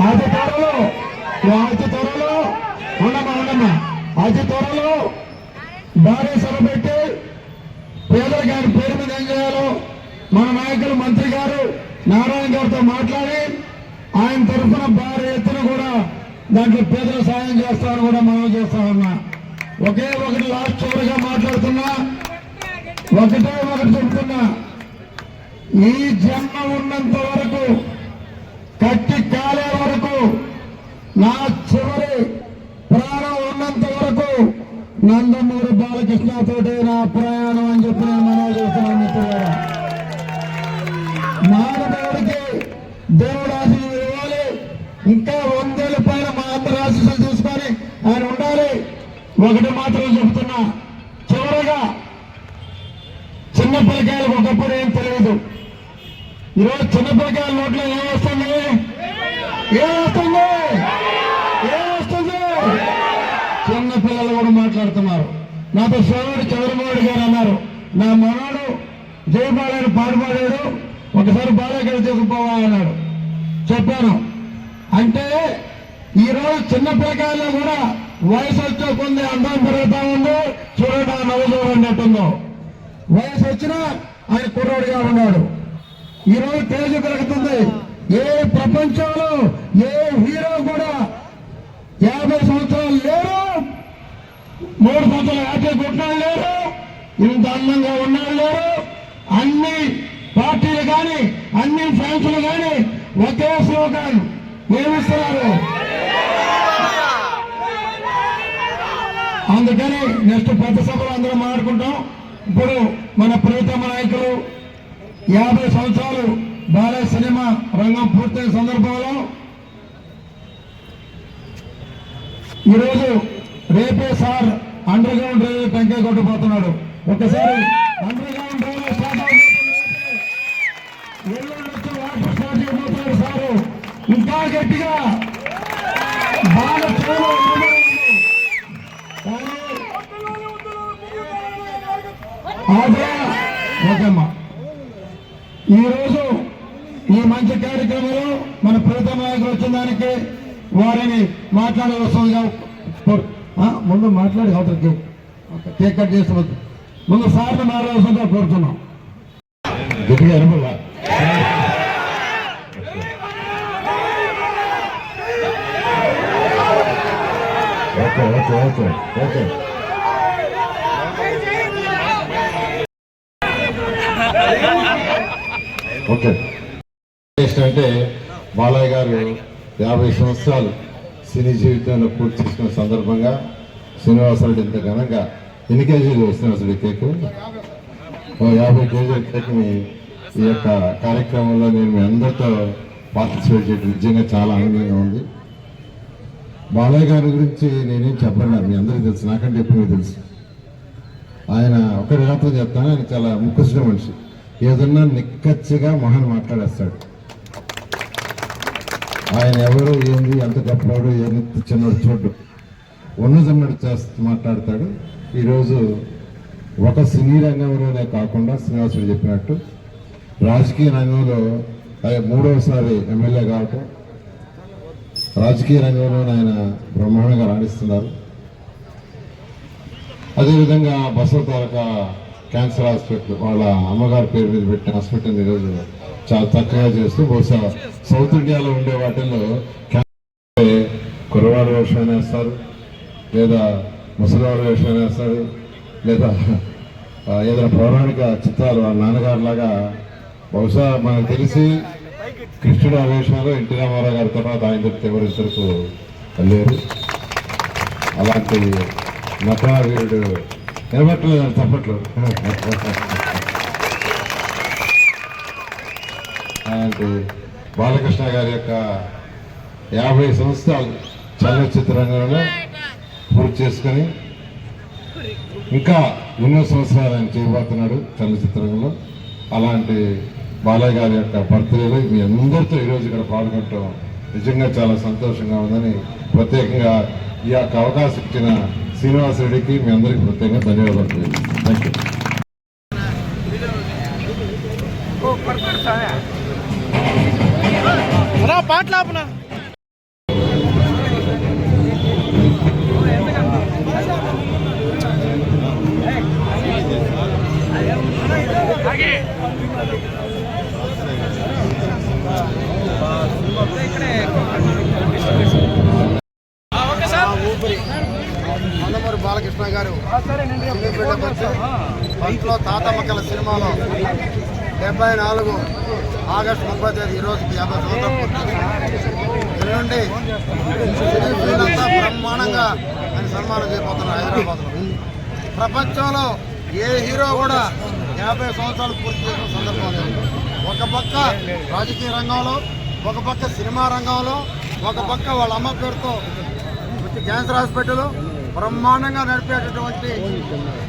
అతి త్వరలో ఉండమ్మా అతి త్వరలో భారీ సభ పెట్టి పేదలకు ఆయన పేరు మీద ఏం చేయాలో మన నాయకులు మంత్రి గారు నారాయణ గారితో మాట్లాడి ఆయన తరఫున భారీ ఎత్తున కూడా దాంట్లో పేదల సాయం చేస్తామని కూడా మనం చేస్తా ఉన్నా. ఒకే ఒకటి లాస్ట్ చివరిగా మాట్లాడుతున్నా, ఒకటి చెప్తున్నా, ఈ జన్మ ఉన్నంత వరకు కట్టి కాలే వరకు నా చివరి ప్రాణం ఉన్నంత వరకు నందమూరి బాలకృష్ణతోటే నా ప్రయాణం అని చెప్పి నేను మనవి చేస్తున్నాను. మిత్రులారా, మానవుడికి దేవుడు ఆశీస్సులు ఇవ్వాలి, ఇంకా 100 ఏళ్ళ పైన మా అందరి ఆశీస్సులు తీసుకొని ఆయన ఉండాలి. ఒకటి మాత్రం చెప్తున్నా, చివరగా చిన్న పిల్లకాయలకు ఒకప్పుడు ఏం తెలియదు. ఈరోజు చిన్న పిల్లకాయల నోట్లో ఏమొస్తుంది? చిన్న పిల్లలు కూడా మాట్లాడుతున్నారు. నాతో సోదరుడు చంద్రబాబు గారు అన్నారు, నా మనోడు జయబాలని పాడుపాడాడు, ఒకసారి బాలగారు తీసుకుపోవాలన్నాడు. చెప్పాను. అంటే ఈరోజు చిన్న పిల్లకాయల్లో కూడా వయసు వచ్చే కొంది అందం పెరుగుతా ఉంది. చూడండి, నవ్వు చూడండి ఎట్టుందో. వయసు వచ్చినా ఆయన కుర్రోడిగా ఉన్నాడు. ఈరోజు తేజు పెరుగుతుంది. ఏ ప్రపంచంలో ఏ హీరో కూడా 50 సంవత్సరాలు లేరు, 3 సంవత్సరాలు యాక్టివ్ కొట్టినాడు లేరు, ఇంత అందంగా ఉన్నాడు లేరు. అన్ని పార్టీలు కానీ అన్ని ఫ్యాన్సులు కానీ ఒకే స్లోగన్ ఏమిస్తున్నారు. అందుకని నెక్స్ట్ పెద్ద సభలో అందరం మాట్లాడుకుంటాం. ఇప్పుడు మన ప్రియతమ నాయకులు 50 సంవత్సరాలు బాలయ్య సినిమా రంగం పూర్తయిన సందర్భంలో ఈరోజు రేపే సార్ అండర్ గ్రౌండ్ రైల్వే టెంకాయ కొట్టుకుపోతున్నాడు. ఒకసారి అండర్ గ్రౌండ్ రైల్వే స్టార్ట్ అవుతుంది. ఎల్లుండి వాటర్ స్టార్ట్ చేయబోతున్నాడు సారు. ఇంకా గట్టిగా బాగా ఓకేమ్మా. ఈరోజు ఈ మంచి కార్యక్రమంలో మన ప్రియతమ నాయకులు వచ్చిన దానికి వారిని మాట్లాడవలసిందిగా ముందు మాట్లాడి అవతలకి కేక్ కట్ చేసవద్దు. ముందు సార్ని మాట్లాడవలసిందిగా కోరుతున్నాం. గట్టిగా అనుభవ okay okay okay okay okay. అంటే బాలయ్య గారు 50 సంవత్సరాలు సినీ జీవితంలో పూర్తి చేసుకున్న సందర్భంగా శ్రీనివాసరెడ్డి ఇంత ఘనంగా ఎన్ని కేజీలు శ్రీనివాసరెడ్డి కేక్? 50 కేజీల కేక్ని ఈ యొక్క కార్యక్రమంలో నేను మీ అందరితో పార్టిసిపేట్ చేయడం నిజంగా చాలా ఆనందంగా ఉంది. బాలయ్య గారి గురించి నేనేం చెప్పను, మీ అందరికీ తెలుసు, నాకంటే ఎప్పుడు మీకు తెలుసు. ఆయన ఒకరి రాత్రి చెప్తాను, ఆయన చాలా ముక్కుసిన మనిషి. ఏదన్నా నిక్కచ్చిగా మహాన్ మాట్లాడేస్తాడు. ఆయన ఎవరు ఏంది, ఎంత గొప్పవాడు, ఎంత చిన్నవాడు చూడ్డు, ఉన్నదన్నట్టు మాట్లాడతాడు. ఈరోజు ఒక సినీ రంగంలోనే కాకుండా శ్రీనివాసుడు చెప్పినట్టు రాజకీయ రంగంలో 3వసారి ఎమ్మెల్యే కావటం, రాజకీయ రంగంలో ఆయన బ్రహ్మాండంగా రాణిస్తున్నారు. అదేవిధంగా బసవతారక క్యాన్సర్ హాస్పిటల్ వాళ్ళ అమ్మగారి పేరు మీద పెట్టిన హాస్పిటల్ ఈరోజు చాలా చక్కగా చేస్తూ, బహుశా సౌత్ ఇండియాలో ఉండే వాటిల్లో కుర్రవాడు వేషం వేస్తారు, లేదా ముసలివాడు వేషం వేస్తారు, లేదా ఏదైనా పౌరాణిక చిత్రాలు వాళ్ళ నాన్నగారు లాగా. బహుశా మనకు తెలిసి కృష్ణుడు ఆ వేషంలో ఎన్టీ రామారావు గారి తర్వాత ఆయన చెప్తే ఎవరు ఇద్దరు లేరు. అలాంటి నటనా వీరుడు నిలబట్టలేదు తప్పట్లు. అలాంటి బాలకృష్ణ గారి యొక్క 50 సంవత్సరాలు చలనచిత్ర రంగంలో పూర్తి చేసుకొని ఇంకా ఎన్నో సంవత్సరాలు ఆయన చేయబోతున్నాడు చలనచిత్రంలో. అలాంటి బాలయ్య గారి యొక్క బర్త్డేలో మీ అందరితో ఈరోజు ఇక్కడ పాల్గొనడం నిజంగా చాలా సంతోషంగా ఉందని ప్రత్యేకంగా ఈ యొక్క అవకాశం ఇచ్చిన శ్రీనివాసరెడ్డికి మీ అందరికీ ప్రత్యేకంగా ధన్యవాదాలు. Thank you. పాటలు ఫస్ట్లో తాతమ్మకల సినిమాలో 74 ఆగస్టు 30 తేదీ ఈ రోజుకి 50 సంవత్సరాలు పూర్తి ఎల్లుండి సినీఫీల్డంతా బ్రహ్మాండంగా ఆయన సన్మానం చేయబోతున్నారు హైదరాబాద్లో. ప్రపంచంలో ఏ హీరో కూడా 50 సంవత్సరాలు పూర్తి చేసిన సందర్భం లేదు. ఒక పక్క రాజకీయ రంగంలో, ఒక పక్క సినిమా రంగంలో, ఒక పక్క వాళ్ళ అమ్మ పేరుతో క్యాన్సర్ హాస్పిటల్ బ్రహ్మాండంగా నడిపేటటువంటి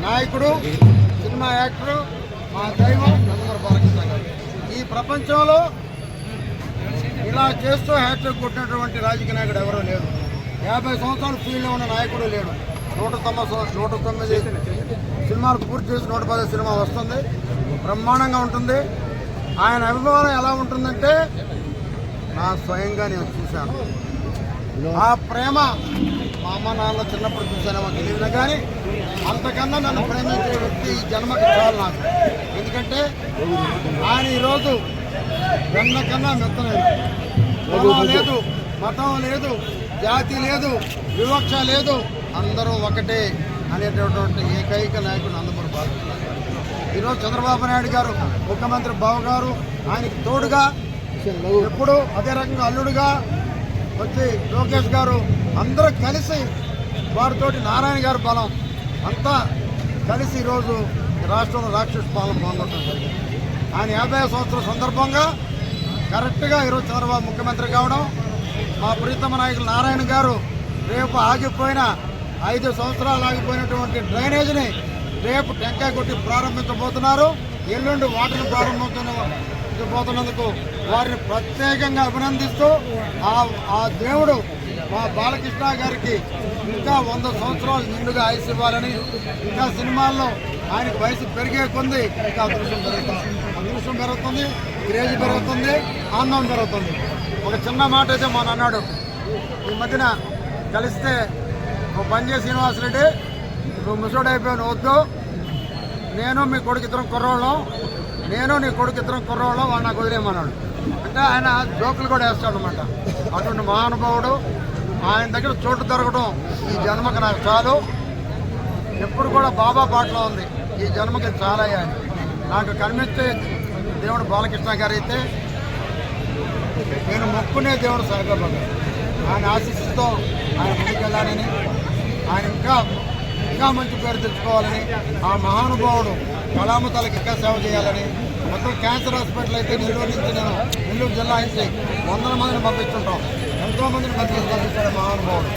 నాయకుడు, సినిమా యాక్టరు, మా దైవం నందమూరి బాలకృష్ణ గారు. ఈ ప్రపంచంలో ఇలా చేస్తూ హ్యాట్రిక్ కొట్టినటువంటి రాజకీయ నాయకుడు ఎవరూ లేరు. 50 సంవత్సరాలు ఫీల్డ్లో ఉన్న నాయకుడు లేడు. 109 సినిమాలు పూర్తి చేసి 110 సినిమా వస్తుంది. బ్రహ్మాండంగా ఉంటుంది. ఆయన అభిమానం ఎలా ఉంటుందంటే నా స్వయంగా నేను చూశాను. ఆ ప్రేమ మా అమ్మ నాన్న చిన్నప్పుడు చూశానేమో తెలియదు, కానీ అంతకన్నా నన్ను ప్రేమించే వ్యక్తి ఈ జన్మకి చాలు నాకు. ఎందుకంటే ఆయన ఈరోజు వెన్న కన్నా మెత్తలేదు. కులం లేదు, మతం లేదు, జాతి లేదు, వివక్ష లేదు, అందరూ ఒకటే అనేటటువంటి ఏకైక నాయకుడు నందమూరి బాలకృష్ణ గారు. ఈరోజు చంద్రబాబు నాయుడు గారు ముఖ్యమంత్రి బావ గారు ఆయనకి తోడుగా, ఎప్పుడు అదే రకంగా అల్లుడుగా వచ్చి లోకేష్ గారు అందరూ కలిసి వారితోటి నారాయణ గారి బలం అంతా కలిసి ఈరోజు రాష్ట్రంలో రాక్షస పాలన పొందడం జరిగింది. ఆయన 50 సంవత్సరాల సందర్భంగా కరెక్ట్గా ఈరోజు చంద్రబాబు ముఖ్యమంత్రి కావడం, మా ప్రీతమ నాయకులు నారాయణ గారు రేపు ఆగిపోయిన 5 సంవత్సరాలు ఆగిపోయినటువంటి డ్రైనేజీని రేపు టెంకాయ కొట్టి ప్రారంభించబోతున్నారు. ఎల్లుండి వాటర్ని ప్రారంభించబోతున్నందుకు వారిని ప్రత్యేకంగా అభినందిస్తూ ఆ దేవుడు మా బాలకృష్ణ గారికి ఇంకా 100 సంవత్సరాలు నిండుగా ఆయుష్ ఇవ్వాలని, ఇంకా సినిమాల్లో ఆయనకు వయసు పెరిగే కొంది ఇంకా అదృష్టం పెరుగుతుంది, క్రేజ్ పెరుగుతుంది, ఆనందం పెరుగుతుంది. ఒక చిన్న మాట అయితే మొన్న అన్నాడు, ఈ మధ్యన కలిస్తే నువ్వు పనిచేసి శ్రీనివాసరెడ్డి నువ్వు ముసోడు అయిపోయావు, వద్దు, నేను మీ కొడుకు ఇద్దరం కుర్రోళ్ళం, నేను నీ కొడుకు ఇద్దరం కుర్రోళ్ళం, వాడు నాకు వదిలేయమన్నాడు. అంటే ఆయన జోకులు కూడా వేస్తాడు అనమాట. అటువంటి మహానుభావుడు, ఆయన దగ్గర చోటు దొరకడం ఈ జన్మకి నాకు చాలు. ఎప్పుడు కూడా బాబా పాటలో ఉంది, ఈ జన్మకి చాలా అయ్యాయి. నాకు కనిపించే దేవుడు బాలకృష్ణ గారు అయితే నేను మొక్కునే దేవుడు సాయిబాబా గారు. ఆయన ఆశీస్సుతో ఆయన ముందుకెళ్ళాలని, ఆయన ఇంకా మంచి పేరు తెచ్చుకోవాలని, ఆ మహానుభావుడు కళామతలకు ఇంకా సేవ చేయాలని. మొత్తం క్యాన్సర్ హాస్పిటల్ అయితే నెల్లూరు నుంచి నేను నెల్లూరు జిల్లా నుంచి 100 మందిని పంపిస్తుంటాం, ఎంతోమందిని పంపించాడు మహానుభావుడు.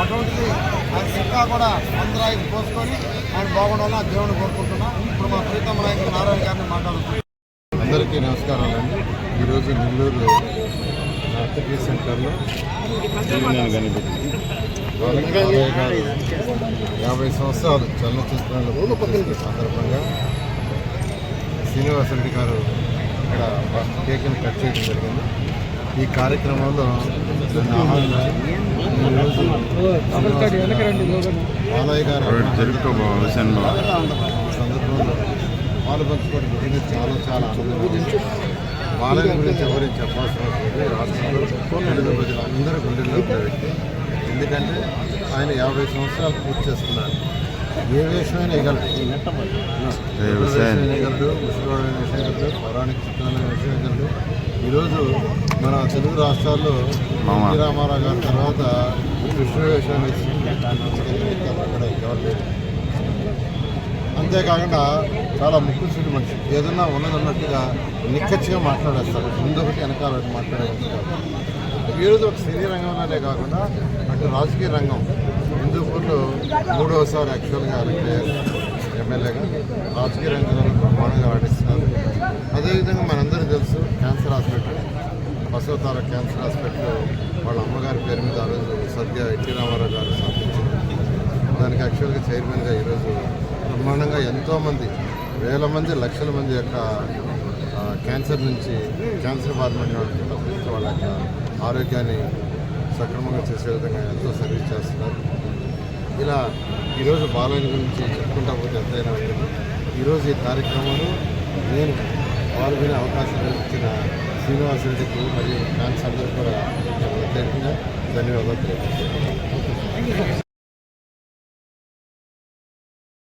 అటువంటిది ఆయన ఇంకా కూడా అందరూ ఆయన పోసుకొని ఆయన బాగుండాలని దేవుడిని కోరుకుంటున్నాం. ఇప్పుడు మా ప్రీతమ నాయకులు నారాయణ గారిని మాట్లాడుతున్నాం. అందరికీ నమస్కారాలండి. ఈరోజు నెల్లూరు ఆర్టికల్ సెంటర్లో బాలయ్య గారు 50 సంవత్సరాలు చలనచిత్రంలో సందర్భంగా శ్రీనివాసరెడ్డి గారు ఇక్కడ కేక్ని కట్ చేయడం జరిగింది. ఈ కార్యక్రమంలో బాలయ్య గారు సందర్భంలో పాలు పంచుకోవడం జరిగింది. చాలా ఆనందంగా బాలయ్య గురించి ఎవరికి చెప్పాల్సిన అవసరం రాష్ట్రంలో తెలుగు ప్రజలందరూ గుండెల్లో ఉండే వ్యక్తి. ఎందుకంటే ఆయన 50 సంవత్సరాలు పూర్తి చేస్తున్నారు. ఏ విషయమైనా వేయగలరు, వేయగలరు, ముసలివాడైన విషయం వేయగలరు, పౌరాణిక చిత్రాలైన విషయం వేయగలరు. ఈరోజు మన తెలుగు రాష్ట్రాల్లో ఎన్టీ రామారావు గారి తర్వాత కృష్ణ వేషాన్ని కూడా ఎవరు లేరు. అంతేకాకుండా చాలా ముక్కుసూటి మనిషి, ఏదన్నా ఉన్నదన్నట్టుగా నిక్కచ్చిగా మాట్లాడేస్తారు. ముందొకటి వెనకాల మాట్లాడేస్తారు. ఈరోజు ఒక సినీ రంగంలోనే కాకుండా అటు రాజకీయ రంగం హిందూపూర్లో 3వసారి యాక్చువల్గా ఎలక్ట్ అయ్యారు ఎమ్మెల్యేగా. రాజకీయ రంగంలో బ్రహ్మాండంగా ఆడిస్తున్నారు. అదేవిధంగా మనందరికీ తెలుసు క్యాన్సర్ హాస్పిటల్, బసవతార క్యాన్సర్ హాస్పిటల్ వాళ్ళ అమ్మగారి పేరు మీద ఆ రోజు సద్య ఎన్టీ రామారావు గారు స్థాపించారు. దానికి యాక్చువల్గా చైర్మన్గా ఈరోజు బ్రహ్మాండంగా ఎంతోమంది, వేల మంది, లక్షల మంది యొక్క క్యాన్సర్ నుంచి క్యాన్సర్ బాధపడిన వాళ్ళ యొక్క ఆరోగ్యాన్ని సక్రమంగా చేసే విధంగా ఎంతో సర్వీస్ చేస్తున్నారు. ఇలా ఈరోజు బాలయ్య గురించి చెప్పుకుంటా పోతే ఎంతైనా ఉంటుంది. ఈరోజు ఈ కార్యక్రమంలో నేను పాల్గొనే అవకాశం ఇచ్చిన శ్రీనివాసరెడ్డికి మరియు ఫ్యాన్స్ అందరూ కూడా ప్రత్యేకంగా ధన్యవాదాలు తెలియజేస్తున్నాను.